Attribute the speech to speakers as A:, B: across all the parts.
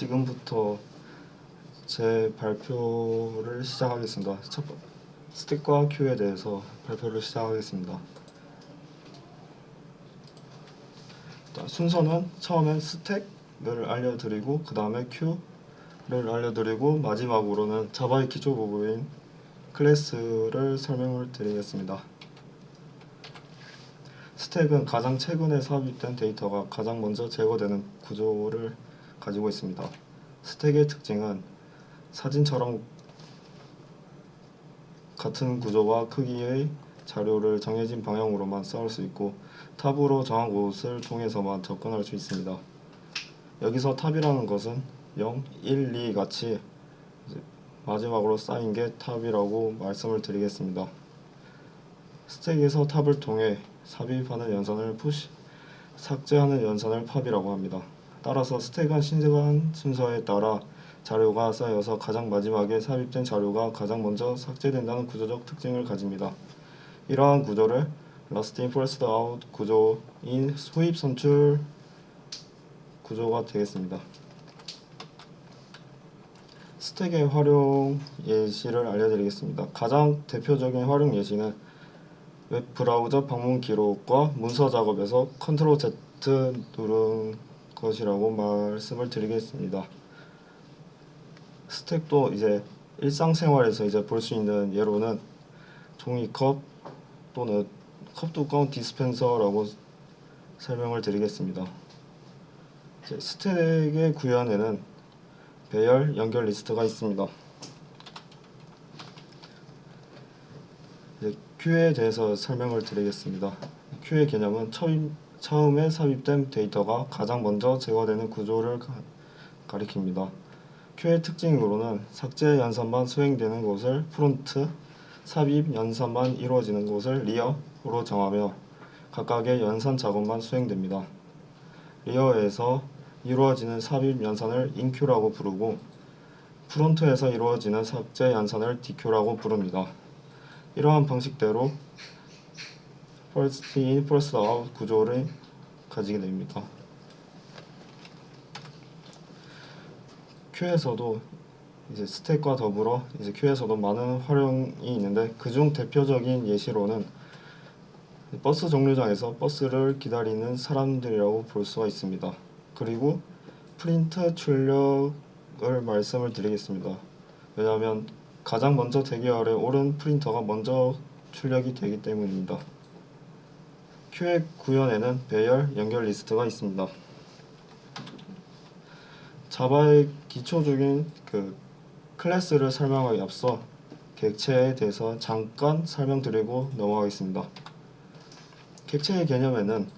A: 지금부터 제 발표를 시작하겠습니다. 스택과 큐에 대해서 발표를 시작하겠습니다. 순서는 처음엔 스택을 알려드리고 그 다음에 큐를 알려드리고 마지막으로는 자바의 기초 부분인 클래스를 설명을 드리겠습니다. 스택은 가장 최근에 삽입된 데이터가 가장 먼저 제거되는 구조를 가지고 있습니다. 스택의 특징은 사진처럼 같은 구조와 크기의 자료를 정해진 방향으로만 쌓을 수 있고 탑으로 정한 곳을 통해서만 접근할 수 있습니다. 여기서 탑이라는 것은 0, 1, 2 같이 마지막으로 쌓인 게 탑이라고 말씀을 드리겠습니다. 스택에서 탑을 통해 삽입하는 연산을 푸시, 삭제하는 연산을 팝이라고 합니다. 따라서 스택은 신중한 순서에 따라 자료가 쌓여서 가장 마지막에 삽입된 자료가 가장 먼저 삭제된다는 구조적 특징을 가집니다. 이러한 구조를 Last in First Out 구조인 소입 선출 구조가 되겠습니다. 스택의 활용 예시를 알려드리겠습니다. 가장 대표적인 활용 예시는 웹 브라우저 방문 기록과 문서 작업에서 Ctrl Z 누른 것이라고 말씀을 드리겠습니다. 스택도 이제 일상생활에서 이제 볼 수 있는 예로는 종이컵 또는 컵 뚜껑 디스펜서라고 설명을 드리겠습니다. 스택의 구현에는 배열 연결 리스트가 있습니다. 큐에 대해서 설명을 드리겠습니다. 큐의 개념은 처음에 삽입된 데이터가 가장 먼저 제거되는 구조를 가리킵니다. 큐의 특징으로는 삭제 연산만 수행되는 곳을 프론트, 삽입 연산만 이루어지는 곳을 리어로 정하며 각각의 연산 작업만 수행됩니다. 리어에서 이루어지는 삽입 연산을 인큐라고 부르고 프론트에서 이루어지는 삭제 연산을 디큐라고 부릅니다. 이러한 방식대로 First in, First out 구조를 가지게 됩니다. 큐에서도 이제 스택과 더불어 이제 큐에서도 많은 활용이 있는데 그중 대표적인 예시로는 버스 정류장에서 버스를 기다리는 사람들이라고 볼 수가 있습니다. 그리고 프린트 출력을 말씀을 드리겠습니다. 왜냐하면 가장 먼저 대기열에 오른 프린터가 먼저 출력이 되기 때문입니다. 큐의 구현에는 배열 연결 리스트가 있습니다. 자바의 기초적인 클래스를 설명하기 앞서 객체에 대해서 잠깐 설명드리고 넘어가겠습니다. 객체의 개념에는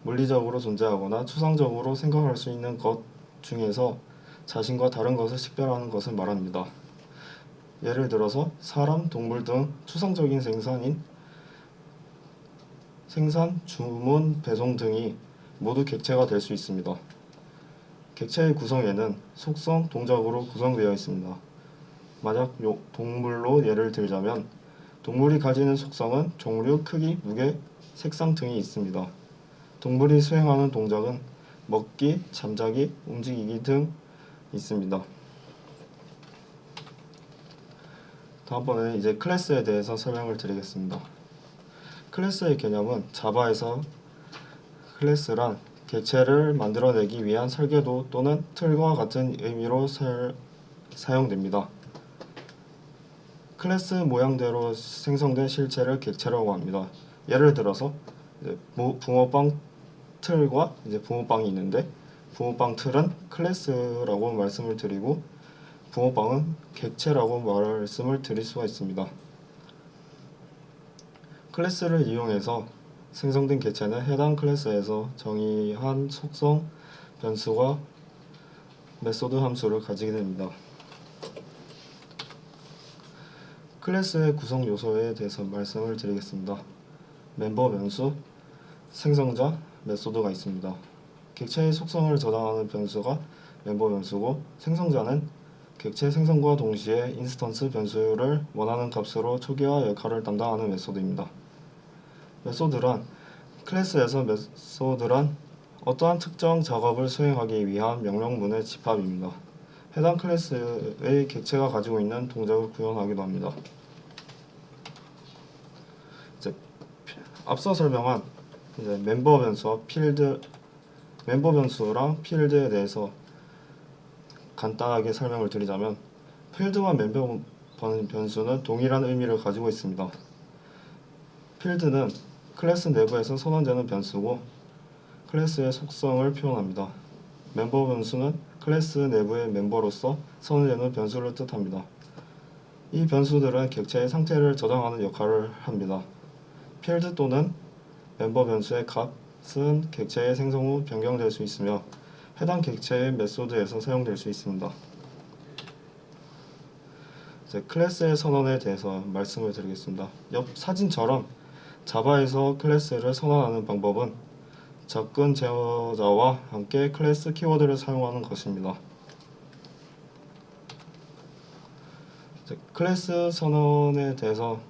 A: 물리적으로 존재하거나 추상적으로 생각할 수 있는 것 중에서 자신과 다른 것을 식별하는 것을 말합니다. 예를 들어서 사람, 동물 등 추상적인 생산, 주문, 배송 등이 모두 객체가 될 수 있습니다. 객체의 구성에는 속성, 동작으로 구성되어 있습니다. 만약 동물로 예를 들자면 동물이 가지는 속성은 종류, 크기, 무게, 색상 등이 있습니다. 동물이 수행하는 동작은 먹기, 잠자기, 움직이기 등 있습니다. 다음번에 이제 클래스에 대해서 설명을 드리겠습니다. 클래스의 개념은 자바에서 클래스란 객체를 만들어내기 위한 설계도 또는 틀과 같은 의미로 사용됩니다. 클래스 모양대로 생성된 실체를 객체라고 합니다. 예를 들어서 붕어빵 틀과 붕어빵이 있는데 붕어빵 틀은 클래스라고 말씀을 드리고 붕어빵은 객체라고 말씀을 드릴 수가 있습니다. 클래스를 이용해서 생성된 객체는 해당 클래스에서 정의한 속성, 변수와 메소드 함수를 가지게 됩니다. 클래스의 구성 요소에 대해서 말씀을 드리겠습니다. 멤버 변수, 생성자, 메소드가 있습니다. 객체의 속성을 저장하는 변수가 멤버 변수고 생성자는 객체 생성과 동시에 인스턴스 변수를 원하는 값으로 초기화 역할을 담당하는 메소드입니다. 클래스에서 메소드란 어떠한 특정 작업을 수행하기 위한 명령문의 집합입니다. 해당 클래스의 객체가 가지고 있는 동작을 구현하기도 합니다. 이제 앞서 설명한 이제 멤버 변수와 멤버 변수랑 필드에 대해서 간단하게 설명을 드리자면, 필드와 멤버 변수는 동일한 의미를 가지고 있습니다. 필드는 클래스 내부에서 선언되는 변수고 클래스의 속성을 표현합니다. 멤버 변수는 클래스 내부의 멤버로서 선언되는 변수를 뜻합니다. 이 변수들은 객체의 상태를 저장하는 역할을 합니다. 필드 또는 멤버 변수의 값은 객체의 생성 후 변경될 수 있으며 해당 객체의 메소드에서 사용될 수 있습니다. 이제 클래스의 선언에 대해서 말씀을 드리겠습니다. 옆 사진처럼 자바에서 클래스를 선언하는 방법은 접근 제어자와 함께 클래스 키워드를 사용하는 것입니다. 클래스 선언에 대해서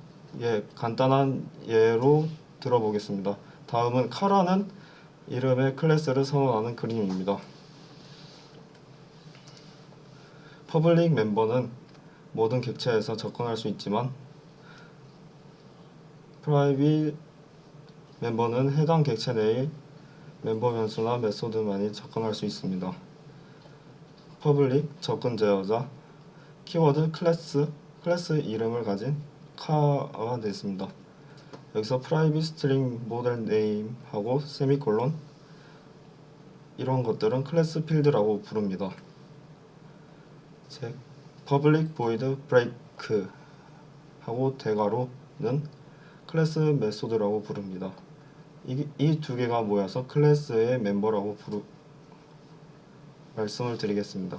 A: 간단한 예로 들어보겠습니다. 다음은 카라는 이름의 클래스를 선언하는 그림입니다. 퍼블릭 멤버는 모든 객체에서 접근할 수 있지만 프라이빗 멤버는 해당 객체 내의 멤버 변수나 메소드만이 접근할 수 있습니다. 퍼블릭 접근 제어자 키워드 클래스 이름을 가진 카가 되겠습니다. 여기서 프라이빗 스트링 모델 네임 하고 세미콜론, 이런 것들은 클래스 필드라고 부릅니다. 퍼블릭 보이드 브레이크 하고 대괄호는 클래스 메소드라고 부릅니다. 이 두 개가 모여서 클래스의 멤버라고 말씀을 드리겠습니다.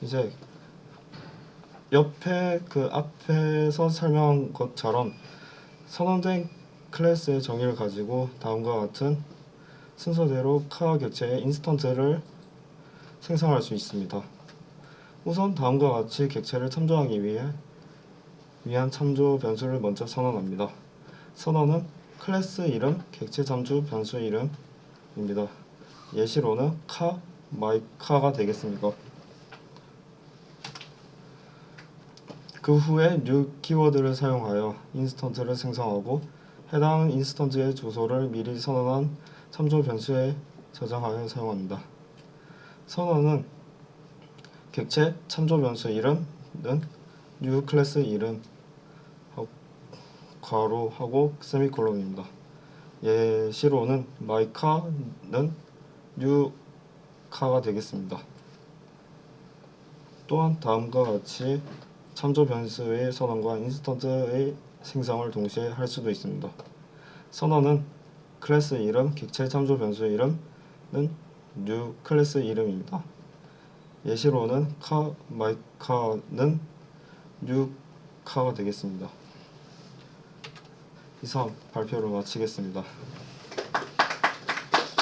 A: 이제 옆에 앞에서 설명한 것처럼 선언된 클래스의 정의를 가지고 다음과 같은 순서대로 카 객체의 인스턴트를 생성할 수 있습니다. 우선 다음과 같이 객체를 참조하기 위한 참조 변수를 먼저 선언합니다. 선언은 클래스 이름, 객체 참조 변수 이름입니다. 예시로는 마이카가 되겠습니다. 그 후에 new 키워드를 사용하여 인스턴트를 생성하고 해당 인스턴트의 주소를 미리 선언한 참조 변수에 저장하여 사용합니다. 선언은 객체 참조 변수 이름은 new 클래스 이름 괄호하고 세미콜론입니다. 예시로는 마이카는 new 카가 되겠습니다. 또한 다음과 같이 참조 변수의 선언과 인스턴트의 생성을 동시에 할 수도 있습니다. 선언은 클래스 이름, 객체 참조 변수 이름은 new 클래스 이름입니다. 예시로는 마이카는 new 카가 되겠습니다. 이상 발표를 마치겠습니다.